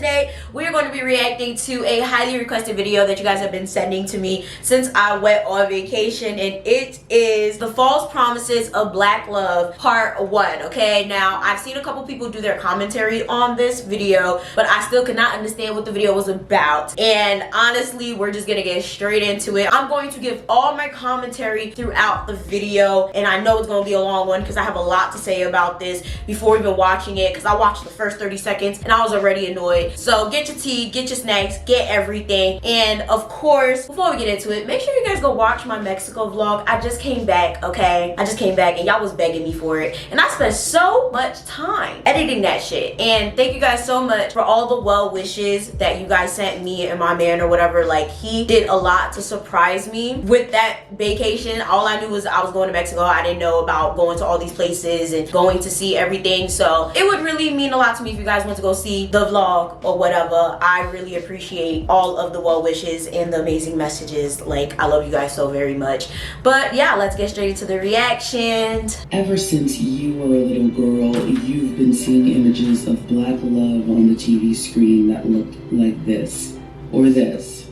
today we are going to be reacting to a highly requested video that you guys have been sending to me since I went on vacation, and it is the false promises of black love part 1. Okay, now I've seen a couple people do their commentary on this video, but I still could not understand what the video was about, and honestly we're just gonna get straight into it. I'm going to give all my commentary throughout the video, and I know it's going to be a long one because I have a lot to say about this before even watching it, because I watched the first 30 seconds and I was already annoyed. So get your tea, get your snacks, get everything, and of course before we get into it, make sure you guys go watch my Mexico vlog. I just came back, okay? I just came back and y'all was begging me for it, and I spent so much time editing that shit. And thank you guys so much for all the well wishes that you guys sent me and my man or whatever. Like, he did a lot to surprise me with that vacation. All I knew was I was going to Mexico. I didn't know about going to all these places and going to see everything, so it would really mean a lot to me if you guys went to go see the vlog or whatever. I really appreciate all of the well wishes and the amazing messages. Like, I love you guys so very much. But yeah, let's get straight into the reaction. Ever since you were a little girl, you've been seeing images of black love on the TV screen that looked like this, or this,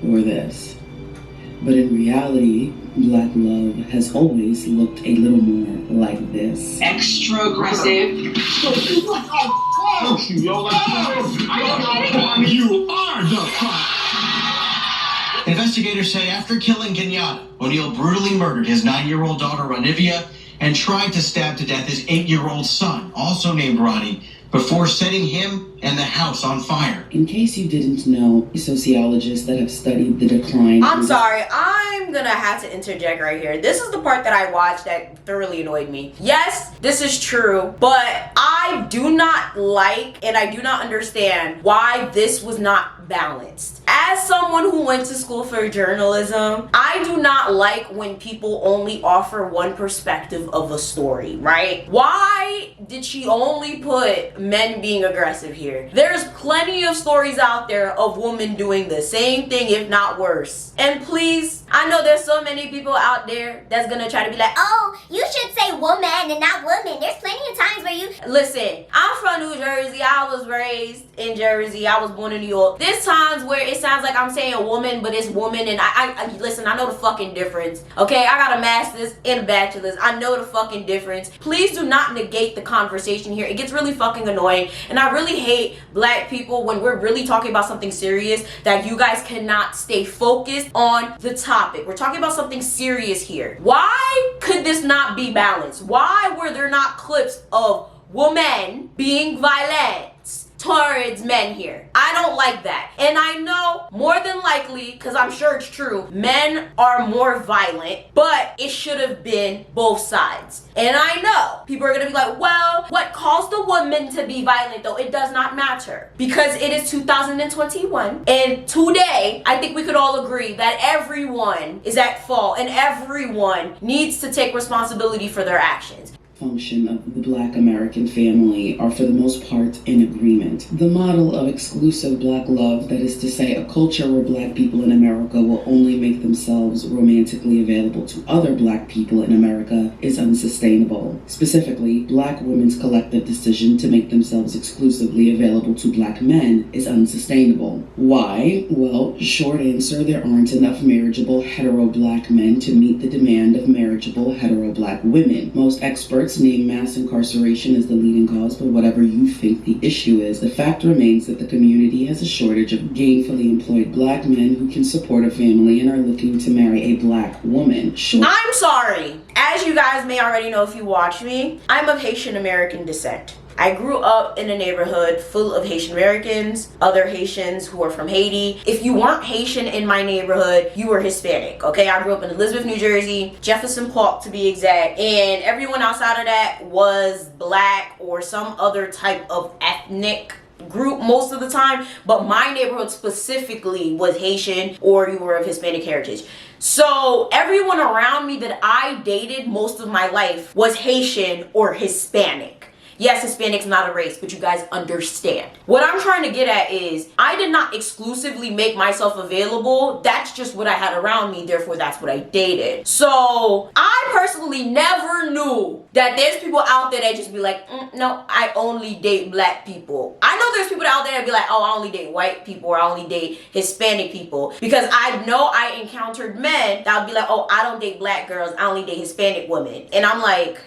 or this. But in reality, black love has always looked a little more like this. Extra aggressive. You are the fuck. Investigators say after killing Kenyatta, O'Neill brutally murdered his 9-year-old daughter Ranivia and tried to stab to death his 8-year-old son, also named Ronnie, before setting him and the house on fire. In case you didn't know, sociologists that have studied the decline... I'm sorry, I'm gonna have to interject right here. This is the part that I watched that thoroughly annoyed me. Yes, this is true, but I do not like and I do not understand why this was not balanced. As someone who went to school for journalism, I do not like when people only offer one perspective of a story, right? Why did she only put men being aggressive here? There's plenty of stories out there of women doing the same thing, if not worse. And please, I know there's so many people out there that's gonna try to be like, oh, you should say woman and not woman. There's plenty of times where you... Listen, I'm from New Jersey. I was raised in Jersey. I was born in New York. There's times where it sounds like I'm saying a woman, but it's woman, and I listen, I know the fucking difference. Okay, I got a master's and a bachelor's. I know the fucking difference. Please do not negate the conversation here. It gets really fucking annoying, and I really hate black people when we're really talking about something serious that you guys cannot stay focused on the topic. We're talking about something serious here. Why could this not be balanced? Why were there not clips of women being violent towards men here? I don't like that. And I know more than likely, because I'm sure it's true, men are more violent, but it should have been both sides. And I know people are gonna be like, well, what caused the woman to be violent though? It does not matter, because it is 2021, and today I think we could all agree that everyone is at fault and everyone needs to take responsibility for their actions. Function of the black American family are for the most part in agreement. The model of exclusive black love, that is to say a culture where black people in America will only make themselves romantically available to other black people in America, is unsustainable. Specifically, black women's collective decision to make themselves exclusively available to black men is unsustainable. Why? Well, short answer, there aren't enough marriageable hetero black men to meet the demand of marriageable hetero black women. Most experts name mass incarceration as the leading cause, but whatever you think the issue is, the fact remains that the community has a shortage of gainfully employed black men who can support a family and are looking to marry a black woman. I'm sorry. As you guys may already know if you watch me, I'm of Haitian American descent. I grew up in a neighborhood full of Haitian Americans, other Haitians who are from Haiti. If you weren't Haitian in my neighborhood, you were Hispanic, okay? I grew up in Elizabeth, New Jersey, Jefferson Park to be exact, and everyone outside of that was black or some other type of ethnic group most of the time, but my neighborhood specifically was Haitian or you were of Hispanic heritage. So everyone around me that I dated most of my life was Haitian or Hispanic. Yes, Hispanic's not a race, but you guys understand. What I'm trying to get at is, I did not exclusively make myself available. That's just what I had around me, therefore that's what I dated. So I personally never knew that there's people out there that just be like, no, I only date black people. I know there's people out there that be like, oh, I only date white people, or I only date Hispanic people, because I know I encountered men that would be like, oh, I don't date black girls, I only date Hispanic women. And I'm like,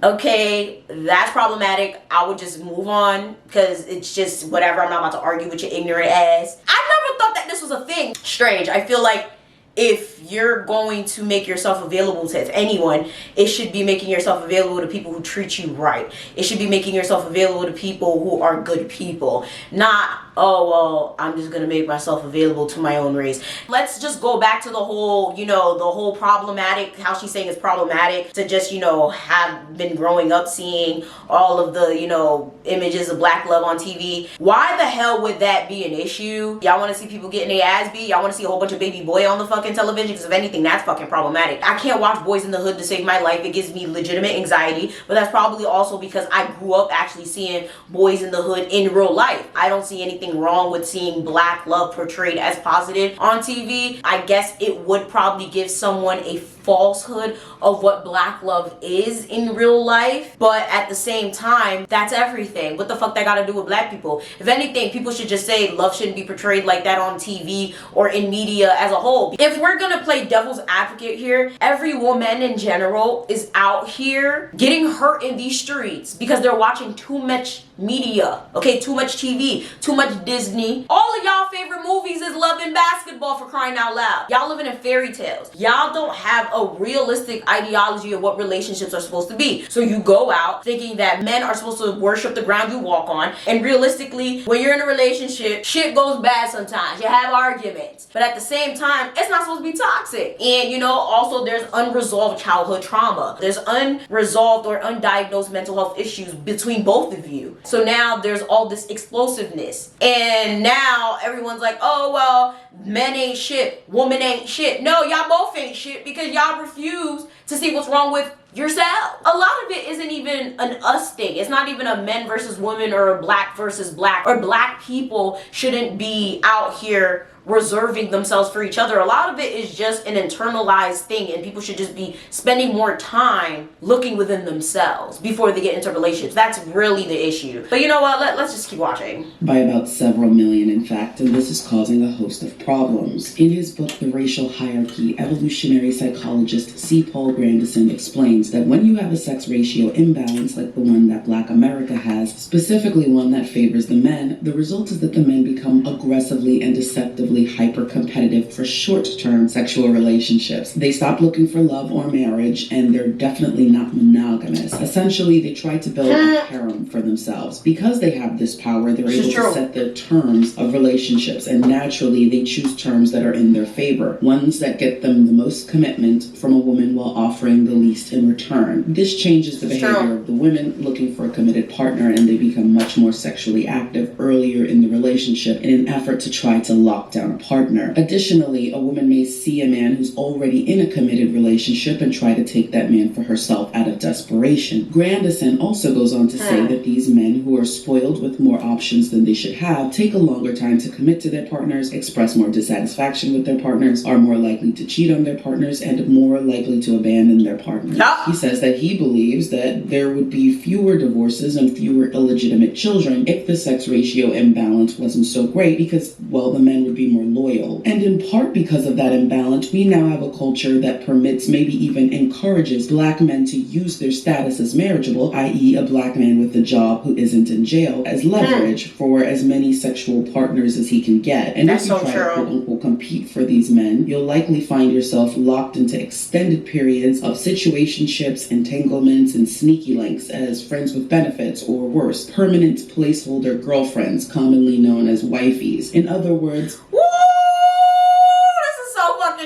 okay, that's problematic. I would just move on, because it's just whatever. I'm not about to argue with your ignorant ass. I never thought that this was a thing. Strange. I feel like if you're going to make yourself available to anyone, it should be making yourself available to people who treat you right. It should be making yourself available to people who are good people. Not, oh, well, I'm just gonna make myself available to my own race. Let's just go back to the whole, the whole problematic, how she's saying it's problematic to just, have been growing up seeing all of the, images of black love on TV. Why the hell would that be an issue? Y'all wanna see people getting their ass beat? Y'all wanna see a whole bunch of baby boy on the fucking television? Because if anything, that's fucking problematic. I can't watch Boys in the Hood to save my life. It gives me legitimate anxiety, but that's probably also because I grew up actually seeing Boys in the Hood in real life. I don't see anything wrong with seeing black love portrayed as positive on TV. I guess it would probably give someone a falsehood of what black love is in real life, but at the same time, that's everything. What the fuck that gotta do with black people? If anything, people should just say love shouldn't be portrayed like that on TV or in media as a whole. If we're gonna play devil's advocate here, every woman in general is out here getting hurt in these streets because they're watching too much media, okay, too much TV, too much Disney. All of y'all favorite movies is Love and Basketball, for crying out loud. Y'all living in fairy tales. Y'all don't have a realistic ideology of what relationships are supposed to be. So you go out thinking that men are supposed to worship the ground you walk on, and realistically, when you're in a relationship, shit goes bad sometimes. You have arguments, but at the same time, it's not supposed to be toxic. And also there's unresolved childhood trauma. There's unresolved or undiagnosed mental health issues between both of you. So now there's all this explosiveness, and now everyone's like, oh well, men ain't shit, woman ain't shit. No, y'all both ain't shit because y'all refuse to see what's wrong with yourself. A lot of it isn't even an us thing. It's not even a men versus women or a black versus black, or black people shouldn't be out here reserving themselves for each other. A lot of it is just an internalized thing, and people should just be spending more time looking within themselves before they get into relationships. That's really the issue. But you know what? Let's just keep watching. By about several million, in fact, and this is causing a host of problems. In his book, The Racial Hierarchy, evolutionary psychologist C. Paul Grandison explains that when you have a sex ratio imbalance like the one that Black America has, specifically one that favors the men, the result is that the men become aggressively and deceptively hyper-competitive for short-term sexual relationships. They stop looking for love or marriage, and they're definitely not monogamous. Essentially, they try to build a harem for themselves. Because they have this power, they're able to set the terms of relationships, and naturally, they choose terms that are in their favor, ones that get them the most commitment from a woman while offering the least in return. This changes the behavior of the women looking for a committed partner, and they become much more sexually active earlier in the relationship in an effort to try to lock down a partner. Additionally, a woman may see a man who's already in a committed relationship and try to take that man for herself out of desperation. Grandison also goes on to say that these men who are spoiled with more options than they should have take a longer time to commit to their partners, express more dissatisfaction with their partners, are more likely to cheat on their partners, and more likely to abandon their partners. He says that he believes that there would be fewer divorces and fewer illegitimate children if the sex ratio imbalance wasn't so great, because, well, the men would be more loyal. And in part because of that imbalance, we now have a culture that permits, maybe even encourages, black men to use their status as marriageable, i.e. a black man with a job who isn't in jail, as leverage for as many sexual partners as he can get. And if you try to quote-unquote compete for these men, you'll likely find yourself locked into extended periods of situationships, entanglements, and sneaky links as friends with benefits, or worse, permanent placeholder girlfriends, commonly known as wifeys. In other words,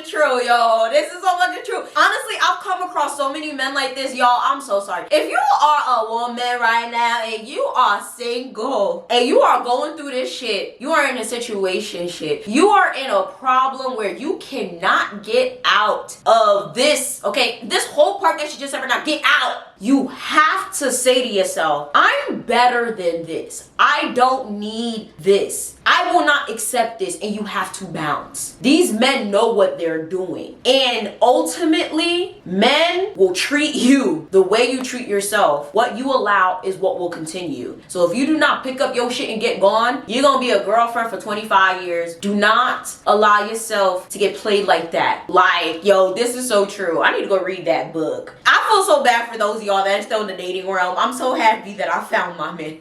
true, yo. This is so fucking true. Honestly, I've come across so many men like this, y'all. I'm so sorry. If you are a woman right now and you are single and you are going through this shit, you are in a situation shit, you are in a problem where you cannot get out of this, okay? This whole part that she just said right now, get out. you have to say to yourself, I'm better than this. I don't need this. I will not accept this, and you have to bounce. These men know what they're doing. And ultimately, men will treat you the way you treat yourself. What you allow is what will continue. So if you do not pick up your shit and get gone, you're gonna be a girlfriend for 25 years. Do not allow yourself to get played like that. Like, yo, this is so true. I need to go read that book. I feel so bad for those of y'all that are still in the dating realm. I'm so happy that I found my man.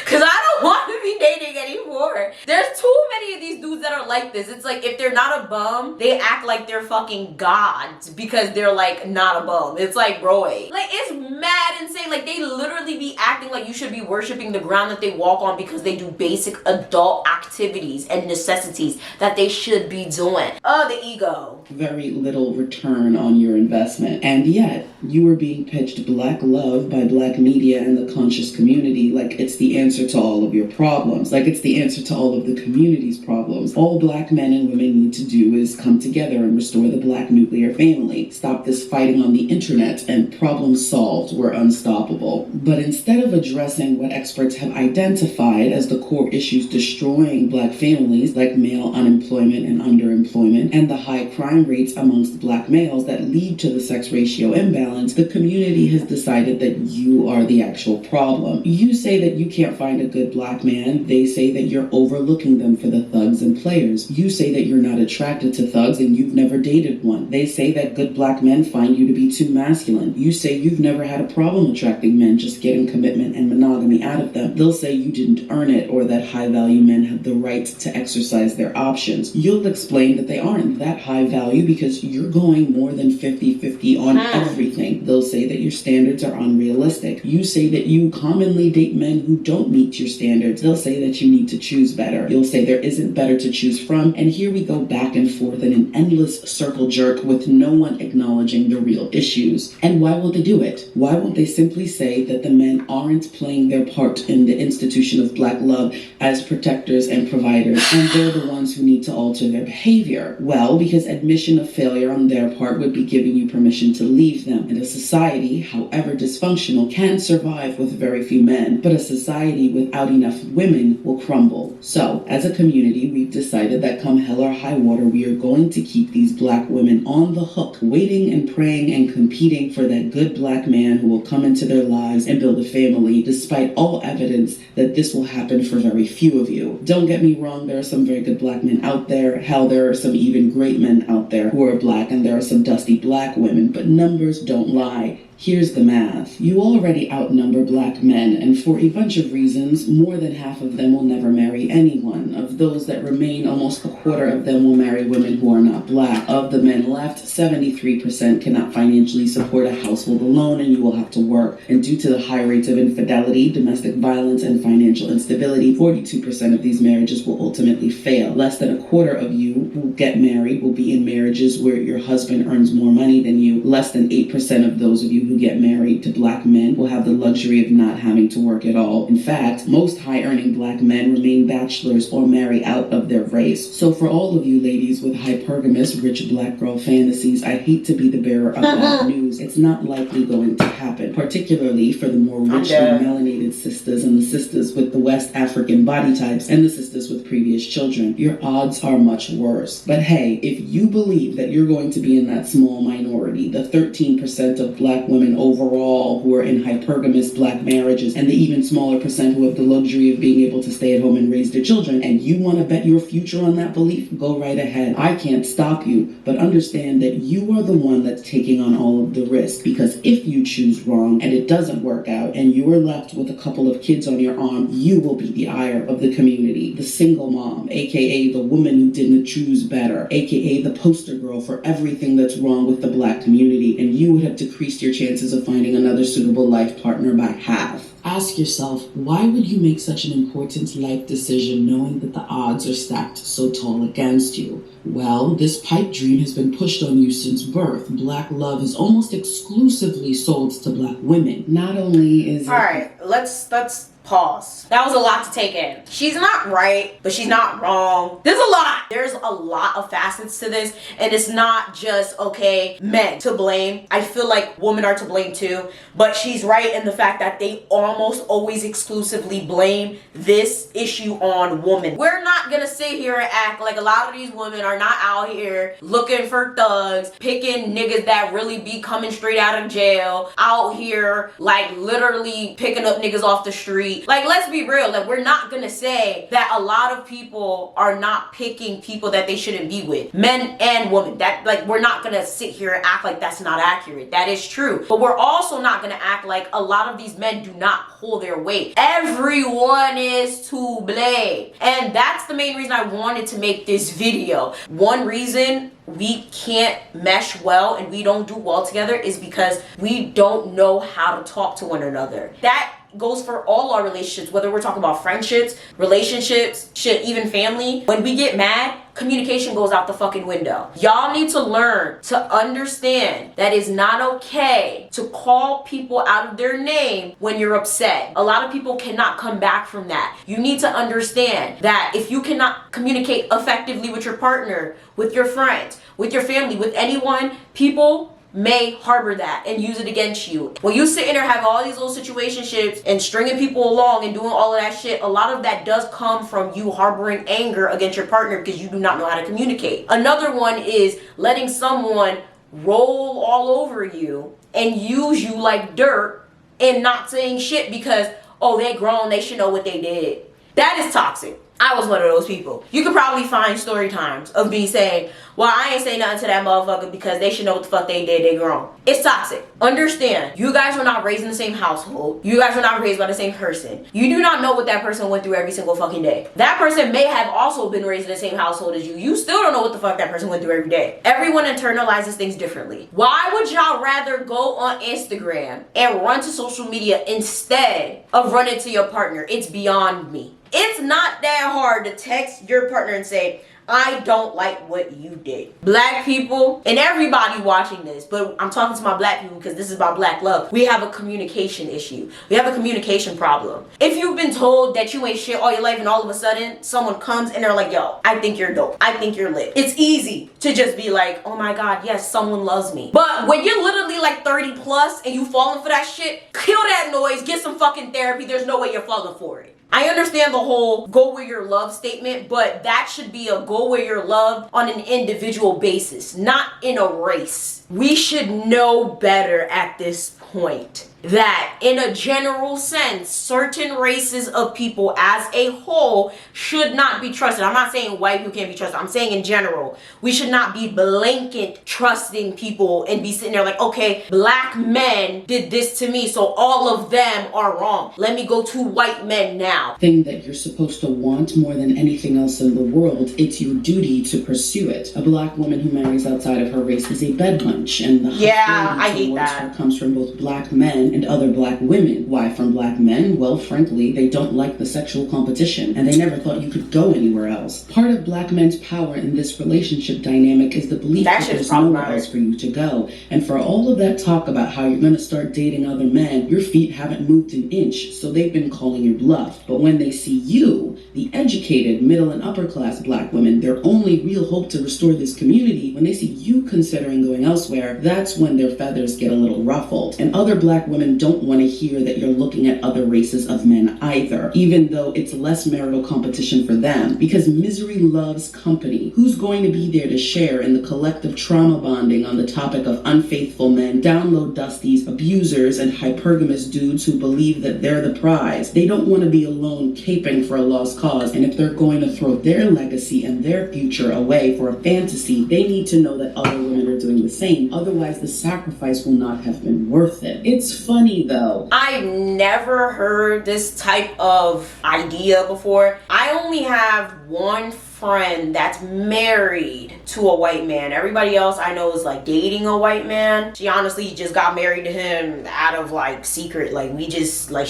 Cause I don't want to be dating anymore. There's too many of these dudes that are like this. It's like if they're not a bum, they act like they're fucking gods because they're like not a bum. It's like, bro, like it's mad insane. Like they literally be acting like you should be worshiping the ground that they walk on because they do basic adult activities and necessities that they should be doing. Oh, the ego. Very little return on your investment. And yet, you were being pitched black love by black media and the conscious community like it's the answer to all of your problems. Like it's the answer to all of the community's problems. All black men and women need to do is come together and restore the black nuclear family. Stop this fighting on the internet and problem solved. We're unstoppable. But instead of addressing what experts have identified as the core issues destroying black families, like male unemployment and underemployment, and the high crime rates amongst black males that lead to the sex ratio imbalance, the community has decided that you are the actual problem. You say that you can't find a good black man. They say that you're overlooking them for the thugs and players. You say that you're not attracted to thugs and you've never dated one. They say that good black men find you to be too masculine. You say you've never had a problem attracting men, just getting commitment and monogamy out of them. They'll say you didn't earn it or that high value men have the right to exercise their options. You'll explain that they aren't that high value because you're going more than 50-50 on everything. They'll say that your standards are unrealistic. You say that you commonly date men who don't meet your standards. They'll say that you need to choose better. You'll say there isn't better to choose from. And here we go back and forth in an endless circle jerk with no one acknowledging the real issues. And why won't they do it? Why won't they simply say that the men aren't playing their part in the institution of black love as protectors and providers, and they're the ones who need to alter their behavior? Well, because admission of failure on their part would be giving you permission to leave them. And a society, however dysfunctional, can survive with very few men, but a society without enough women will crumble. So, as a community, we've decided that come hell or high water, we are going to keep these black women on the hook, waiting and praying and competing for that good black man who will come into their lives and build a family, despite all evidence that this will happen for very few of you. Don't get me wrong, there are some very good black men out there. Hell, there are some even great men out there who are black, and there are some dusty black women, but numbers don't lie. Here's the math. You already outnumber black men, and for a bunch of reasons, more than half of them will never marry anyone. Of those that remain, almost a quarter of them will marry women who are not black. Of the men left, 73% cannot financially support a household alone, and you will have to work. And due to the high rates of infidelity, domestic violence, and financial instability, 42% of these marriages will ultimately fail. Less than a quarter of you who get married will be in marriages where your husband earns more money than you. Less than 8% of those of you who get married to black men will have the luxury of not having to work at all. In fact, most high-earning black men remain bachelors or marry out of their race. So for all of you ladies with hypergamous, rich black girl fantasies, I hate to be the bearer of bad news. It's not likely going to happen, particularly for the more richly melanated sisters and the sisters with the West African body types and the sisters with previous children. Your odds are much worse. But hey, if you believe that you're going to be in that small minority, the 13% of black women overall who are in hypergamous black marriages, and the even smaller percent who have the luxury of being able to stay at home and raise their children, and you want to bet your future on that belief, go right ahead. I can't stop you, but understand that you are the one that's taking on all of the risk, because if you choose wrong and it doesn't work out and you are left with a couple of kids on your arm, you will be the ire of the community, the single mom, aka the woman who didn't choose better, aka the poster girl for everything that's wrong with the black community, and you would have decreased your chances of finding another suitable life partner by half. Ask yourself, why would you make such an important life decision knowing that the odds are stacked so tall against you? Well, this pipe dream has been pushed on you since birth. Black love is almost exclusively sold to black women. Not only is Alright, let's Pause. That was a lot to take in. She's not right, but she's not wrong. There's a lot. There's a lot of facets to this, and it's not just, okay, men to blame. I feel like women are to blame too, but she's right in the fact that they almost always exclusively blame this issue on women. We're not gonna sit here and act like a lot of these women are not out here looking for thugs, picking niggas that really be coming straight out of jail, out here like literally picking up niggas off the street. Like, let's be real, like we're not gonna say that a lot of people are not picking people that they shouldn't be with, men and women. That, like, we're not gonna sit here and act like that's not accurate. That is true, but we're also not gonna act like a lot of these men do not pull their weight. Everyone is to blame, and that's the main reason I wanted to make this video. One reason we can't mesh well and we don't do well together is because we don't know how to talk to one another. That goes for all our relationships, whether we're talking about friendships, relationships, shit, even family. When we get mad, communication goes out the fucking window. Y'all need to learn to understand that it's not okay to call people out of their name when you're upset. A lot of people cannot come back from that. You need to understand that if you cannot communicate effectively with your partner, with your friends, with your family, with anyone, people may harbor that and use it against you. When you sit in there having all these little situationships and stringing people along and doing all of that shit, a lot of that does come from you harboring anger against your partner because you do not know how to communicate. Another one is letting someone roll all over you and use you like dirt and not saying shit because, oh, they grown, they should know what they did. That is toxic. I was one of those people. You could probably find story times of me saying, well, I ain't say nothing to that motherfucker because they should know what the fuck they did, they grown. It's toxic. Understand, you guys were not raised in the same household. You guys were not raised by the same person. You do not know what that person went through every single fucking day. That person may have also been raised in the same household as you. You still don't know what the fuck that person went through every day. Everyone internalizes things differently. Why would y'all rather go on Instagram and run to social media instead of running to your partner? It's beyond me. It's not that hard to text your partner and say, I don't like what you did. Black people, and everybody watching this, but I'm talking to my black people because this is about black love. We have a communication issue. We have a communication problem. If you've been told that you ain't shit all your life and all of a sudden someone comes and they're like, yo, I think you're dope. I think you're lit. It's easy to just be like, oh my God, yes, someone loves me. But when you're literally like 30 plus and you falling for that shit, kill that noise, get some fucking therapy. There's no way you're falling for it. I understand the whole go where you're loved statement, but that should be a go where you're loved on an individual basis, not in a race. We should know better at this point that in a general sense, certain races of people as a whole should not be trusted. I'm not saying white people can't be trusted. I'm saying in general, we should not be blanket trusting people and be sitting there like, okay, black men did this to me, so all of them are wrong. Let me go to white men now. Thing that you're supposed to want more than anything else in the world, it's your duty to pursue it. A black woman who marries outside of her race is a bed wench, and the I hate that comes from both black men and other black women. Why from black men? Well, frankly, they don't like the sexual competition, and they never thought you could go anywhere else. Part of black men's power in this relationship dynamic is the belief that there's nowhere else for you to go. And for all of that talk about how you're going to start dating other men, your feet haven't moved an inch, so they've been calling your bluff. But when they see you, the educated, middle and upper class black women, their only real hope to restore this community, when they see you considering going elsewhere, that's when their feathers get a little ruffled. And other black women don't want to hear that you're looking at other races of men either, even though it's less marital competition for them, because misery loves company. Who's going to be there to share in the collective trauma bonding on the topic of unfaithful men, download dusties, abusers, and hypergamous dudes who believe that they're the prize? They don't want to be alone caping for a lost cause, and if they're going to throw their legacy and their future away for a fantasy, they need to know that other women are doing the same. Otherwise, the sacrifice will not have been worth it. It's funny though. I've never heard this type of idea before. I only have one friend that's married to a white man. Everybody else I know is like dating a white man. She honestly just got married to him out of like secret. Like she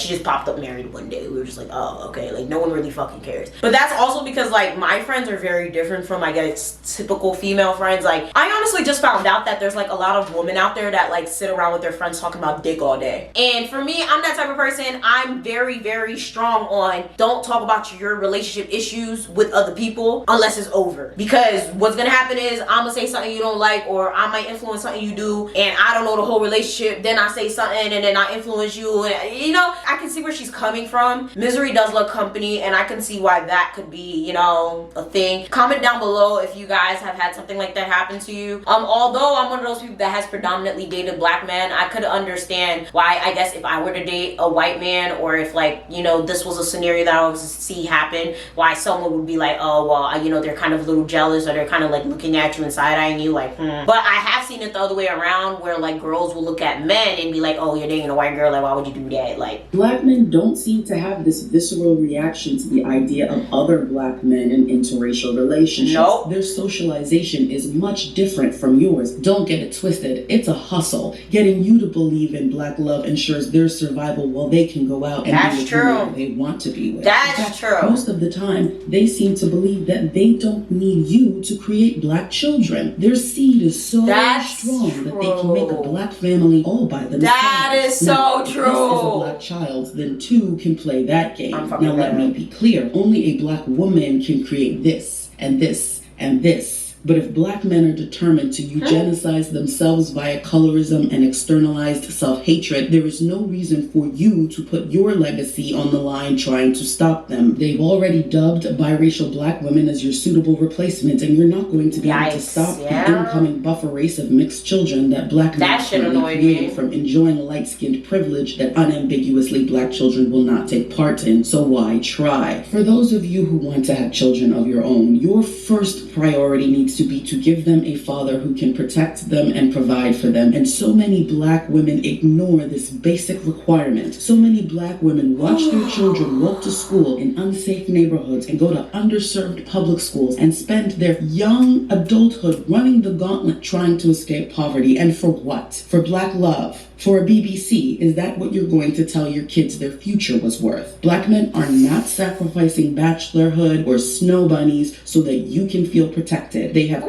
just popped up married one day. We were just like, oh, okay. Like no one really fucking cares. But that's also because like my friends are very different from, I guess, typical female friends. Like I honestly just found out that there's like a lot of women out there that like sit around with their friends talking about dick all day. And for me, I'm that type of person. I'm very, very strong on don't talk about your relationship issues with other people unless it's over. Because what's gonna happen is I'm gonna say something you don't like, or I might influence something you do, and I don't know the whole relationship. Then I say something and then I influence you, and you know, I can see where she's coming from. Misery does love company, and I can see why that could be, you know, a thing. Comment down below if you guys have had something like that happen to you. Although I'm one of those people that has predominantly dated black men, I could understand why, I guess, if I were to date a white man, or if like, you know, this was a scenario that I would see happen, why someone would be like, oh well, you know, they're kind of a little jealous, or they're kind of like looking at you and side-eyeing you like, But I have seen it the other way around, where like girls will look at men and be like, oh, you're dating a white girl, like why would you do that? Like, black men don't seem to have this visceral reaction to the idea of other black men in interracial relationships. Nope. Their socialization is much different from yours. Don't get it twisted. It's a hustle. Getting you to believe in black love ensures their survival while they can go out and be with whoever they want to be with. That's true. Most of the time, they seem to believe that they don't need you to create black children. Their seed is so strong that they can make a black family all by themselves. That is so true. If this is a black child, then two can play that game. Now let me be clear. Only a black woman can create this and this and this. But if black men are determined to eugenicize themselves via colorism and externalized self-hatred, there is no reason for you to put your legacy on the line trying to stop them. They've already dubbed biracial black women as your suitable replacement, and you're not going to be able to stop the incoming buffer race of mixed children that black men created from enjoying light-skinned privilege that unambiguously black children will not take part in. So why try? For those of you who want to have children of your own, your first priority needs to be to give them a father who can protect them and provide for them. And so many black women ignore this basic requirement. So many black women watch their children walk to school in unsafe neighborhoods and go to underserved public schools and spend their young adulthood running the gauntlet trying to escape poverty. And for what? For black love. For a BBC, is that what you're going to tell your kids their future was worth? Black men are not sacrificing bachelorhood or snow bunnies so that you can feel protected. They have... She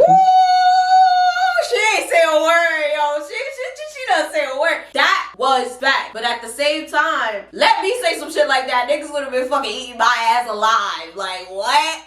ain't say a word, yo. She doesn't say a word. That was fact. But at the same time, let me say some shit like that. Niggas would have been fucking eating my ass alive. Like, what?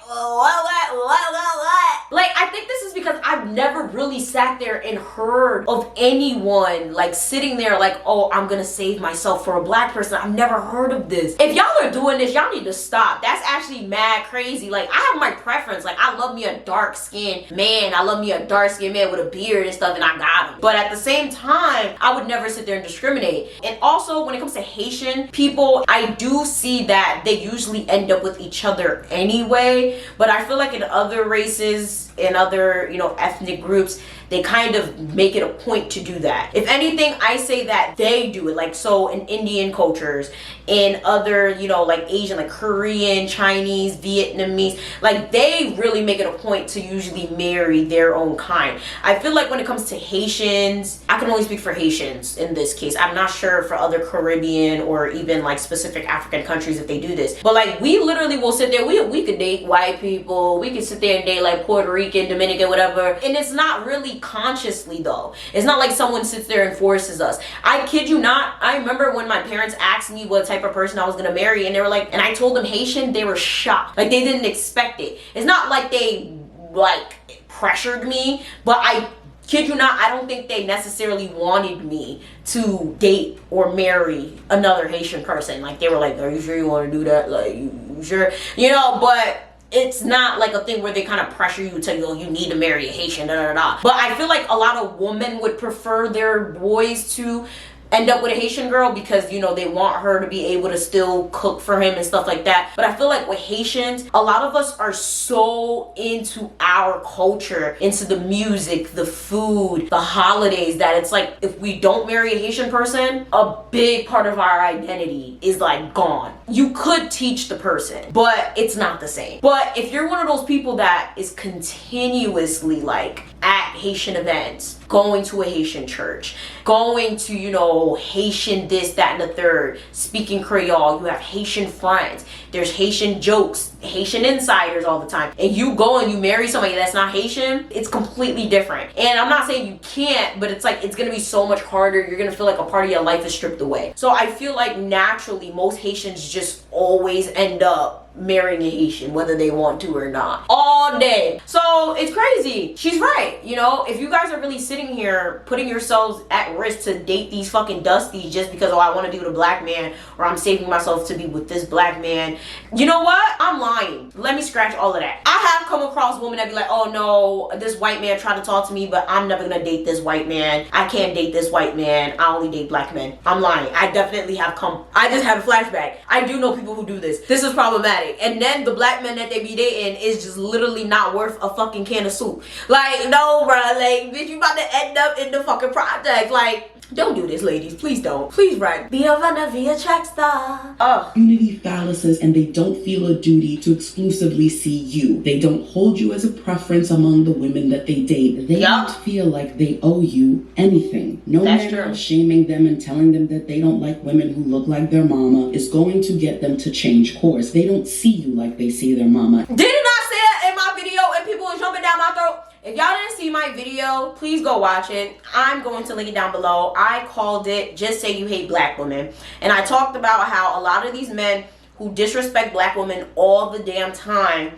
Like, I think this is because I've never really sat there and heard of anyone like sitting there like, oh, I'm gonna save myself for a black person. I've never heard of this. If y'all are doing this, y'all need to stop. That's actually mad crazy. Like, I have my preference. Like, I love me a dark-skinned man. I love me a dark-skinned man with a beard and stuff, and I got him. But at the same time, I would never sit there and discriminate. And also, when it comes to Haitian people, I do see that they usually end up with each other anyway. But I feel like in other races, in other, you know, ethnic groups, they kind of make it a point to do that. If anything, I say that they do it. Like, so in Indian cultures, in other, you know, like Asian, like Korean, Chinese, Vietnamese, like they really make it a point to usually marry their own kind. I feel like when it comes to Haitians, I can only speak for Haitians in this case. I'm not sure for other Caribbean or even like specific African countries if they do this. But like, we literally will sit there, we could date white people, we could sit there and date like Puerto Rican, Dominican, whatever. And it's not really consciously though. It's not like someone sits there and forces us. I kid you not, I remember when my parents asked me what type of person I was gonna marry, and they were like, and I told them Haitian, they were shocked. Like, they didn't expect it. It's not like they like pressured me, but I kid you not, I don't think they necessarily wanted me to date or marry another Haitian person. Like, they were like, are you sure you want to do that? Like, you sure? You know, but it's not like a thing where they kind of pressure you to, you need to marry a Haitian, da da da. But I feel like a lot of women would prefer their boys to end up with a Haitian girl because, you know, they want her to be able to still cook for him and stuff like that. But I feel like with Haitians, a lot of us are so into our culture, into the music, the food, the holidays, that it's like if we don't marry a Haitian person, a big part of our identity is like gone. You could teach the person, but it's not the same. But if you're one of those people that is continuously like at Haitian events, going to a Haitian church, going to, you know, Haitian this, that, and the third, speaking Creole, you have Haitian friends, there's Haitian jokes, Haitian insiders all the time, and you go and you marry somebody that's not Haitian, it's completely different. And I'm not saying you can't, but it's like, it's gonna be so much harder. You're gonna feel like a part of your life is stripped away. So I feel like naturally most Haitians just always end up marrying a Haitian, whether they want to or not, all day. So it's crazy. She's right. You know, if you guys are really sitting here putting yourselves at risk to date these fucking dusties just because, oh, I want to be with a black man, or I'm saving myself to be with this black man, you know what? I'm lying. Let me scratch all of that. I have come across women that be like, oh no, this white man tried to talk to me, but I'm never gonna date this white man. I can't date this white man. I only date black men. I'm lying. I definitely have I just had a flashback. I do know people who do this. This is problematic. And then the black men that they be dating is just literally not worth a fucking can of soup. Like, no, bro. Like, bitch, you about to end up in the fucking project. Like, don't do this, ladies. Please don't. Please write. Yvana via track star. Unity fallacies, and they don't feel a duty to exclusively see you. They don't hold you as a preference among the women that they date. They don't feel like they owe you anything. No man shaming them and telling them that they don't like women who look like their mama is going to get them to change course. They don't see you like they see their mama. Didn't I say that in my video and people were jumping down my throat? If y'all didn't see my video, please go watch it. I'm going to link it down below. I called it Just Say You Hate Black Women. And I talked about how a lot of these men who disrespect black women all the damn time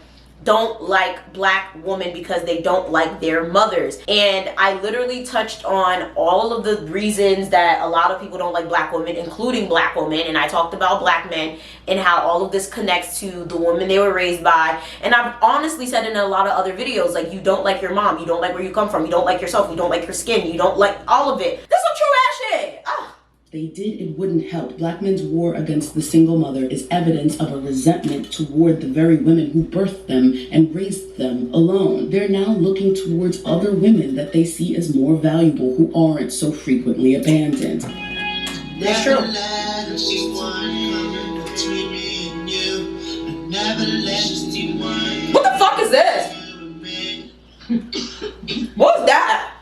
don't like black women because they don't like their mothers. And I literally touched on all of the reasons that a lot of people don't like black women, including black women. And I talked about black men and how all of this connects to the women they were raised by. And I've honestly said in a lot of other videos, like, you don't like your mom, you don't like where you come from, you don't like yourself, you don't like your skin, you don't like all of it. That's some true ass shit. They did, it wouldn't help. Black men's war against the single mother is evidence of a resentment toward the very women who birthed them and raised them alone. They're now looking towards other women that they see as more valuable who aren't so frequently abandoned. That's true. What the fuck is this? What's that?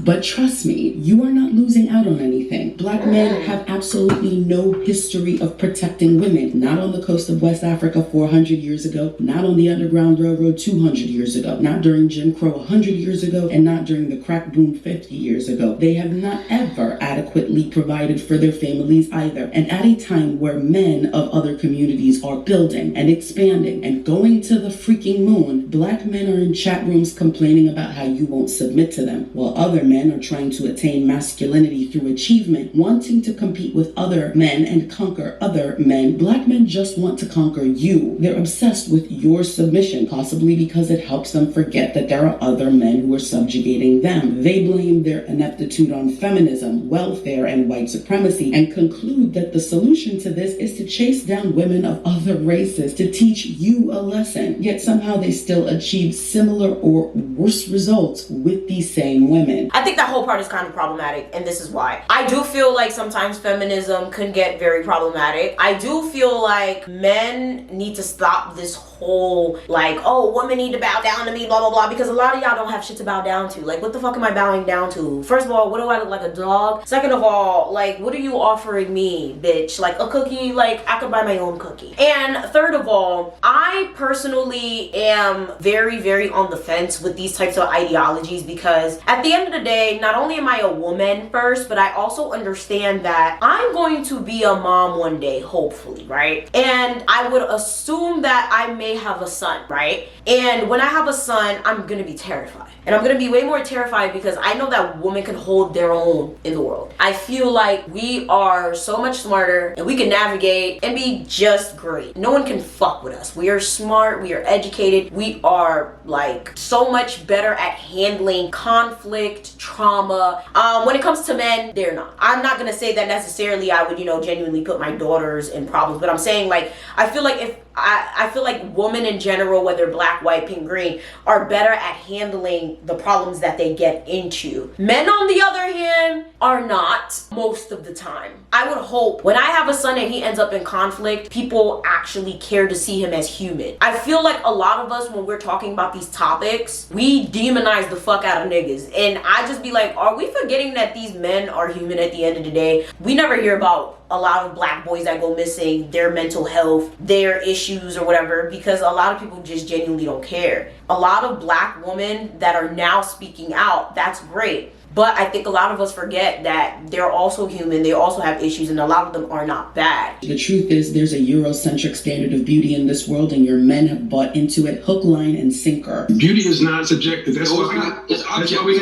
But trust me, you are not losing out on anything. Black men have absolutely no history of protecting women. Not on the coast of West Africa 400 years ago, not on the Underground Railroad 200 years ago, not during Jim Crow 100 years ago, and not during the crack boom 50 years ago. They have not ever adequately provided for their families either. And at a time where men of other communities are building and expanding and going to the freaking moon, black men are in chat rooms complaining about how you won't submit to them, while other men are trying to attain masculinity through achievement, wanting to compete with other men and conquer other men. Black men just want to conquer you. They're obsessed with your submission, possibly because it helps them forget that there are other men who are subjugating them. They blame their ineptitude on feminism, welfare, and white supremacy, and conclude that the solution to this is to chase down women of other races to teach you a lesson. Yet somehow they still achieve similar or worse results with these same women. I think that whole part is kind of problematic, and this is why. I do feel like sometimes feminism can get very problematic. I do feel like men need to stop this whole, like, oh, women need to bow down to me, blah, blah, blah, because a lot of y'all don't have shit to bow down to. Like, what the fuck am I bowing down to? First of all, what do I look like, a dog? Second of all, like, what are you offering me, bitch? Like, a cookie? Like, I could buy my own cookie. And third of all, I personally am very, very on the fence with these types of ideologies, because at the end of the day, not only am I a woman first, but I also understand that I'm going to be a mom one day, hopefully, right? And I would assume that I may have a son, right? And when I have a son, I'm gonna be terrified. And I'm gonna be way more terrified because I know that women can hold their own in the world. I feel like we are so much smarter and we can navigate and be just great. No one can fuck with us. We are smart, we are educated, we are like so much better at handling conflict, trauma. When it comes to men, they're not. I'm not gonna say that necessarily I would, you know, genuinely put my daughters in problems, but I'm saying, like, I feel like if I feel like women in general, whether black, white, pink, green, are better at handling the problems that they get into. Men, on the other hand, are not most of the time. I would hope when I have a son and he ends up in conflict, people actually care to see him as human. I feel like a lot of us, when we're talking about these topics, we demonize the fuck out of niggas. And I just be like, are we forgetting that these men are human at the end of the day? We never hear about a lot of black boys that go missing, their mental health, their issues or whatever, because a lot of people just genuinely don't care. A lot of black women that are now speaking out, that's great. But I think a lot of us forget that they're also human, they also have issues, and a lot of them are not bad. The truth is, there's a Eurocentric standard of beauty in this world, and your men have bought into it hook, line, and sinker. Beauty is not subjective. That's why we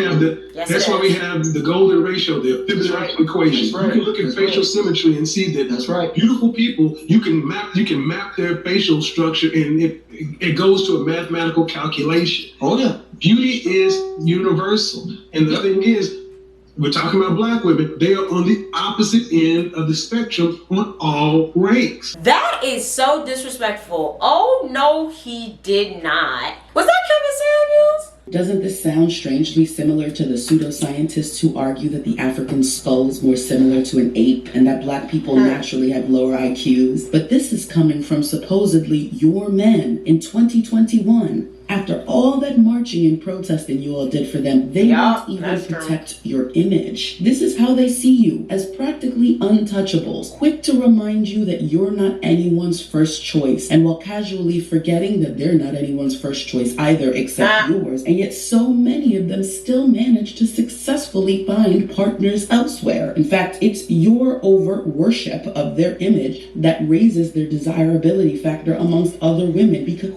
have the golden ratio, the Fibonacci equation. You can look at facial symmetry and see that beautiful people, you can map their facial structure, and it goes to a mathematical calculation. Oh yeah. Beauty is universal. And the thing is, we're talking about black women, they are on the opposite end of the spectrum on all ranks. That is so disrespectful. Oh no, he did not. Was that Kevin Samuels? Doesn't this sound strangely similar to the pseudoscientists who argue that the African skull is more similar to an ape and that black people naturally have lower IQs? But this is coming from supposedly your men in 2021. After all that marching and protesting you all did for them, they won't even protect your image. This is how they see you, as practically untouchables, quick to remind you that you're not anyone's first choice, and while casually forgetting that they're not anyone's first choice either except yours, and yet so many of them still manage to successfully find partners elsewhere. In fact, it's your overt worship of their image that raises their desirability factor amongst other women because...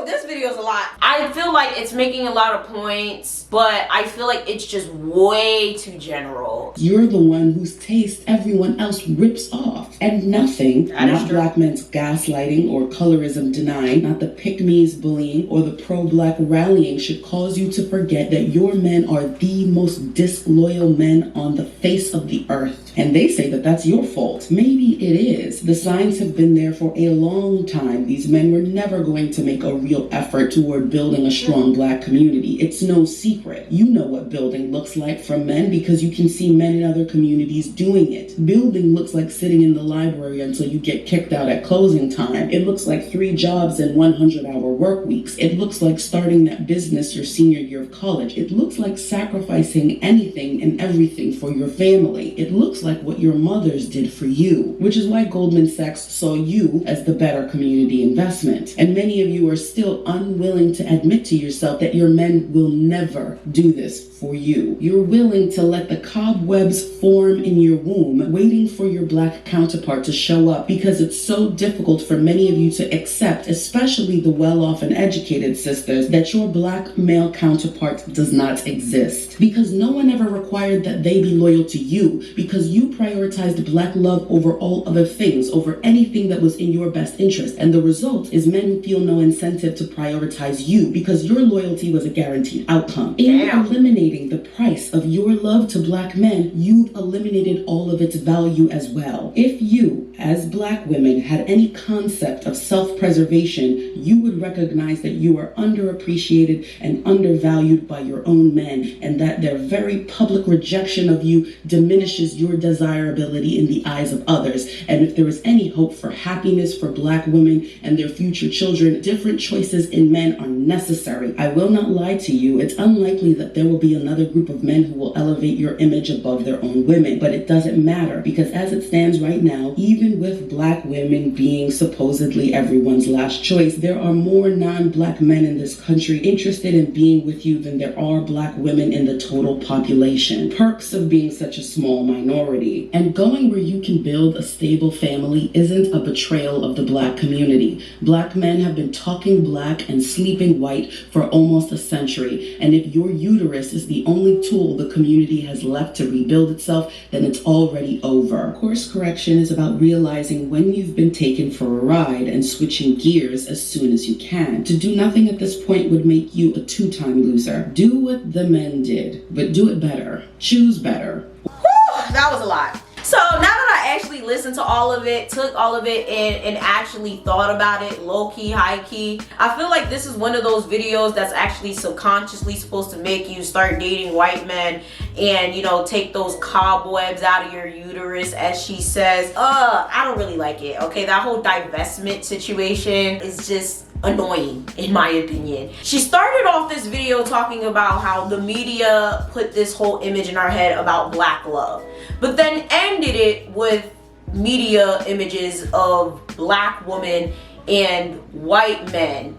This video is a lot. I feel like it's making a lot of points, but I feel like it's just way too general. You're the one whose taste everyone else rips off. And nothing, not black men's gaslighting or colorism denying, not the pick-me's bullying or the pro-black rallying should cause you to forget that your men are the most disloyal men on the face of the earth. And they say that that's your fault. Maybe it is. The signs have been there for a long time. These men were never going to make a real effort toward building a strong black community. It's no secret. You know what building looks like from men because you can see men in other communities doing it. Building looks like sitting in the library until you get kicked out at closing time. It looks like 3 jobs and 100-hour work weeks. It looks like starting that business your senior year of college. It looks like sacrificing anything and everything for your family. It looks like what your mothers did for you, which is why Goldman Sachs saw you as the better community investment. And many of you are still unwilling to admit to yourself that your men will never do this for you. You're willing to let the cobwebs form in your womb, waiting for your black counterpart to show up because it's so difficult for many of you to accept, especially the well-off and educated sisters, that your black male counterpart does not exist. Because no one ever required that they be loyal to you, because you prioritized black love over all other things, over anything that was in your best interest. And the result is men who feel no incentive to prioritize you because your loyalty was a guaranteed outcome. In eliminating the price of your love to black men, you've eliminated all of its value as well. If you, as black women, had any concept of self-preservation, you would recognize that you are underappreciated and undervalued by your own men, and that their very public rejection of you diminishes your desirability in the eyes of others. And if there is any hope for happiness for black women and their future children, different choices in men are necessary. I will not lie to you, it's unlikely that there will be another group of men who will elevate your image above their own women, but it doesn't matter because as it stands right now, even with black women being supposedly everyone's last choice, there are more non-black men in this country interested in being with you than there are black women in the total population. Perks of being such a small minority. And going where you can build a stable family isn't a betrayal of the black community. Black men have been talking black and sleeping white for almost a century, and if your uterus is the only tool the community has left to rebuild itself, then it's already over. Course correction is about realizing when you've been taken for a ride and switching gears as soon as you can. To do nothing at this point would make you a 2-time loser. Do what the men did, but do it better. Choose better. Whew, that was a lot. So now that I actually listened to all of it, took all of it in, and actually thought about it, low-key, high-key, I feel like this is one of those videos that's actually subconsciously supposed to make you start dating white men and, you know, take those cobwebs out of your uterus, as she says. I don't really like it, okay? That whole divestment situation is just annoying, in my opinion. She started off this video talking about how the media put this whole image in our head about black love, but then ended it with media images of black women and white men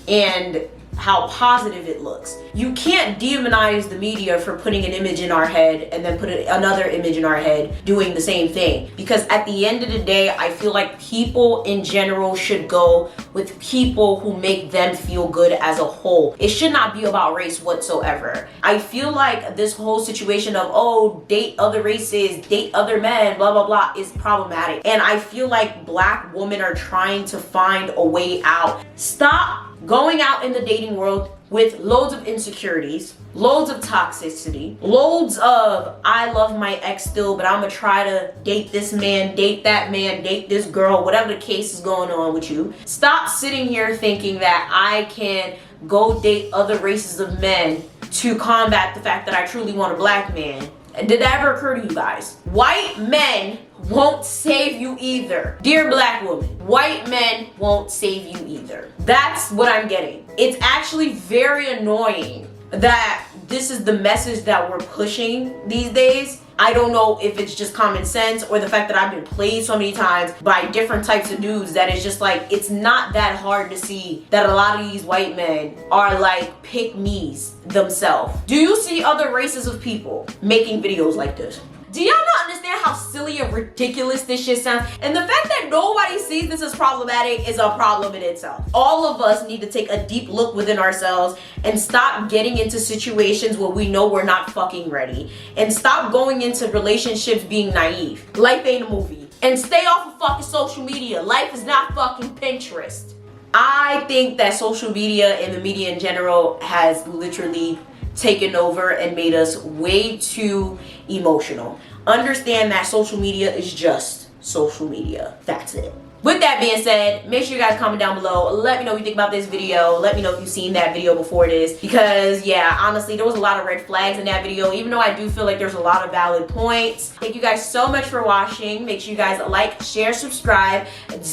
and how positive it looks. You can't demonize the media for putting an image in our head and then put another image in our head doing the same thing, because at the end of the day, I feel like people in general should go with people who make them feel good as a whole. It should not be about race whatsoever. I feel like this whole situation of, oh, date other races, date other men, blah blah blah, is problematic, and I feel like black women are trying to find a way out. Stop going out in the dating world with loads of insecurities, loads of toxicity, loads of I love my ex still, but I'm gonna try to date this man, date that man, date this girl, whatever the case is going on with you. Stop sitting here thinking that I can go date other races of men to combat the fact that I truly want a black man. Did that ever occur to you guys? White men won't save you either. Dear black woman, white men won't save you either. That's what I'm getting. It's actually very annoying that this is the message that we're pushing these days. I don't know if it's just common sense or the fact that I've been played so many times by different types of dudes that it's just like, it's not that hard to see that a lot of these white men are like pick-me's themselves. Do you see other races of people making videos like this? Do y'all not understand how silly and ridiculous this shit sounds? And the fact that nobody sees this as problematic is a problem in itself. All of us need to take a deep look within ourselves and stop getting into situations where we know we're not fucking ready. And stop going into relationships being naive. Life ain't a movie. And stay off of fucking social media. Life is not fucking Pinterest. I think that social media and the media in general has literally taken over and made us way too emotional. Understand that social media is just social media. That's it. With that being said, make sure you guys comment down below. Let me know what you think about this video. Let me know if you've seen that video before this. Because yeah, honestly, there was a lot of red flags in that video, even though I do feel like there's a lot of valid points. Thank you guys so much for watching. Make sure you guys like, share, subscribe,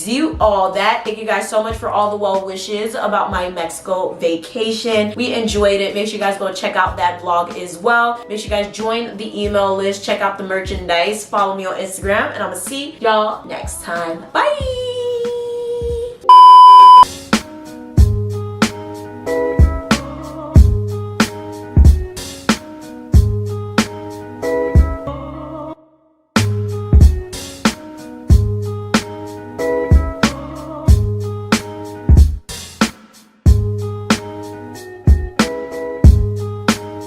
do all that. Thank you guys so much for all the well wishes about my Mexico vacation. We enjoyed it. Make sure you guys go check out that vlog as well. Make sure you guys join the email list, check out the merchandise, follow me on Instagram, and I'm gonna see y'all next time. Bye.